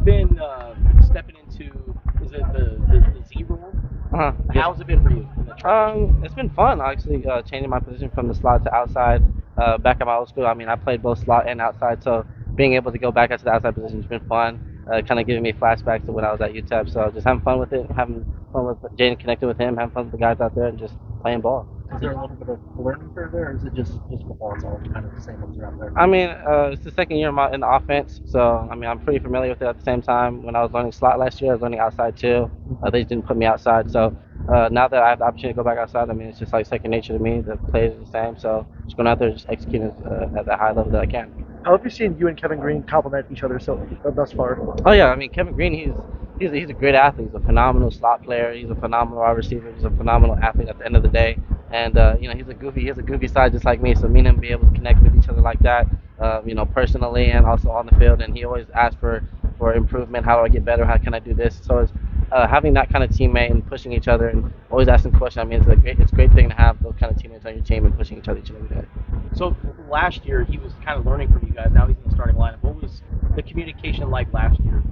it been stepping into? Is it the Z role? Yeah. How's it been for you in the transition? It's been fun actually changing my position from the slot to outside. Back at my old school, I mean, I played both slot and outside, so being able to go back into the outside position has been fun. Kind of giving me flashbacks to when I was at UTEP. So just having fun with it, having fun with Jaden, connecting with him, having fun with the guys out there, and just playing ball. Is there a little bit of learning curve there, or is it just football? It's all kind of the same ones around there. I mean, it's the second year in the offense, so I mean, I'm pretty familiar with it. At the same time, when I was learning slot last year, I was learning outside too. They just didn't put me outside, so now that I have the opportunity to go back outside, I mean, it's just like second nature to me. The plays are the same, so just going out there, just executing at the high level that I can. How have you seen you and Kevin Green complement each other so thus far? Oh yeah, I mean Kevin Green, he's a great athlete. He's a phenomenal slot player. He's a phenomenal wide receiver. He's a phenomenal athlete at the end of the day. And he has a goofy side just like me. So me and him be able to connect with each other like that, personally and also on the field. And he always asks for improvement. How do I get better? How can I do this? So it's having that kind of teammate and pushing each other and always asking questions. I mean, it's a great thing to have those kind of teammates on your team and pushing each other each and every day. So last year he was kind of learning from you guys. Now he's in the starting lineup. What was the communication like last year?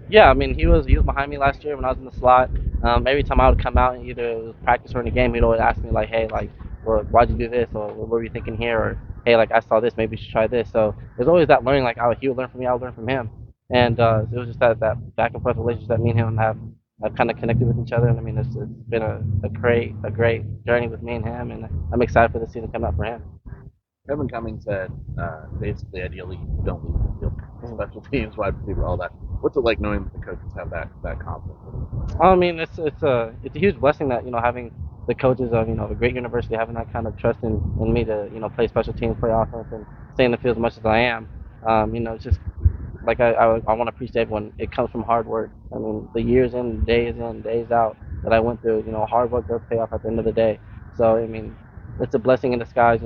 Yeah, I mean he was behind me last year when I was in the slot. Every time I would come out, either it was practice or in a game, he'd always ask me like, "Hey, like, well, why'd you do this?" Or "What were you thinking here?" Or "Hey, like, I saw this, maybe you should try this." So there's always that learning. Like, he would learn from me, I would learn from him, and it was just that back and forth relationship that me and him have kind of connected with each other. And I mean, it's been a great journey with me and him, and I'm excited for the season coming up for him. Kevin Cummings said basically ideally you don't leave the field, special teams, wide receiver, all that. What's it like knowing that the coaches have that confidence? I mean, it's a huge blessing that having the coaches of a great university having that kind of trust in me to play special teams, play offense, and stay in the field as much as I am. It's just like I want to appreciate everyone. It comes from hard work. I mean, the years in, days out that I went through. Hard work does pay off at the end of the day. So I mean, it's a blessing in disguise.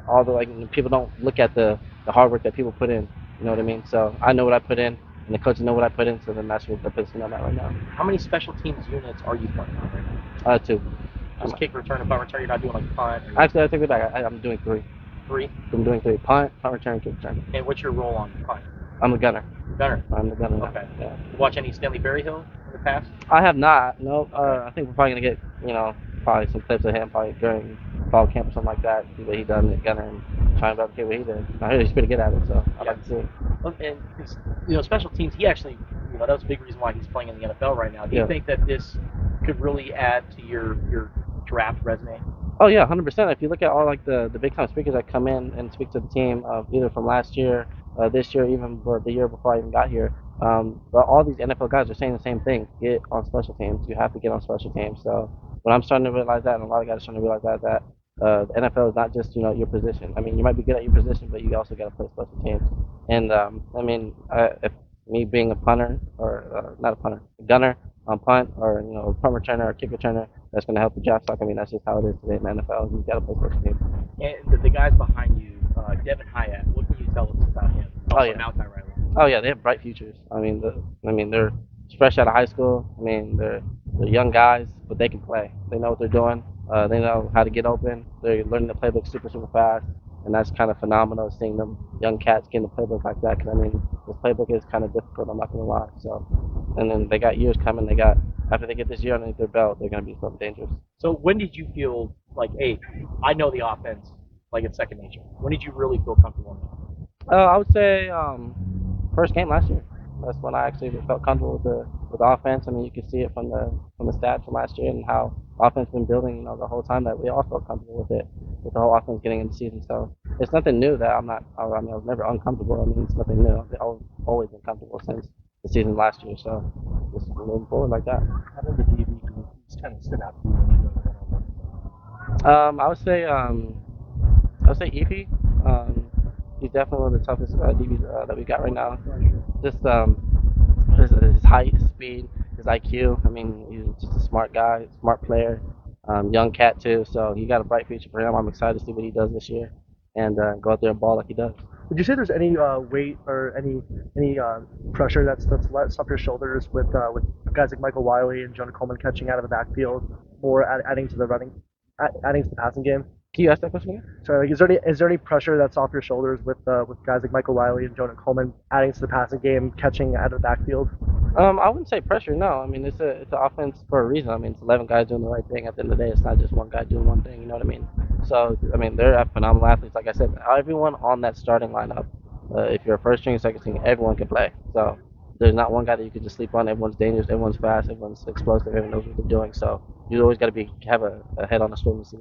All the people don't look at the hard work that people put in. You know what I mean? So I know what I put in, and the coaches know what I put in. So then that's what the position I'm at right now. How many special teams units are you playing on right now? Two. Just kick return and punt return. You're not doing like punt. Actually, I take it back. I'm doing three. Three. I'm doing three: punt, return, kick return. And what's your role on punt? I'm the gunner. Gunner. I'm the gunner. Okay. Yeah. Watch any Stanley Berryhill in the past? I have not. No. I think we're probably gonna get probably some clips of him probably during fall camp or something like that. See what he done at gunner and try and replicate what he did. I heard he's pretty good at it, so I'd like to see it. And special teams. He actually, that was a big reason why he's playing in the NFL right now. Do you think that this could really add to your draft resume? Oh yeah, 100%. If you look at all like the big time speakers that come in and speak to the team, either from last year, this year, even the year before I even got here, but all these NFL guys are saying the same thing: get on special teams. You have to get on special teams. So when I'm starting to realize that, and a lot of guys are starting to realize that the NFL is not just your position. I mean, you might be good at your position, but you also got to play special teams. And if me being a punter or not a punter, a gunner on punt or a punt returner or kick returner, that's going to help the draft stock. I mean, that's just how it is today in the NFL. You got to play special teams. And the guys behind you, Devin Hyatt. What can you tell us about him? Also, Malachi Riley. Oh yeah, they have bright futures. I mean, they're fresh out of high school. I mean, they're young guys, but they can play. They know what they're doing. They know how to get open. They're learning the playbook super fast, and that's kind of phenomenal seeing them young cats getting the playbook like that. Because I mean, this playbook is kind of difficult. I'm not gonna lie. So, and then they got years coming. After they get this year underneath their belt, they're gonna be something dangerous. So when did you feel like, hey, I know the offense like it's second nature? When did you really feel comfortable in it? I would say first game last year. That's when I actually felt comfortable with the offense. I mean, you can see it from the stats from last year and how offense been building. The whole time that we all felt comfortable with the whole offense getting into the season. So it's nothing new that I'm not. I mean, I was never uncomfortable. I mean, it's nothing new. I've always been comfortable since the season last year. So just moving forward like that. How did the DB just kind of stood out to you when you were I would say EP. He's definitely one of the toughest DBs that we got right now. Just his height, his speed, his IQ. I mean, he's just a smart guy, smart player, young cat too. So he got a bright future for him. I'm excited to see what he does this year and go out there and ball like he does. Would you say there's any weight or any pressure that's less off your shoulders with guys like Michael Wiley and Jonah Coleman catching out of the backfield, or adding to the passing game? Can you ask that question again? Sorry, like, is there any pressure that's off your shoulders with guys like Michael Wiley and Jonah Coleman adding to the passing game, catching out of the backfield? I wouldn't say pressure. No, I mean it's an offense for a reason. I mean it's 11 guys doing the right thing. At the end of the day, it's not just one guy doing one thing. You know what I mean? So I mean they're phenomenal athletes. Like I said, everyone on that starting lineup, if you're a first string, second string, everyone can play. So there's not one guy that you can just sleep on. Everyone's dangerous. Everyone's fast. Everyone's explosive. Everyone knows what they're doing. So you always got to have a head on a swivel to see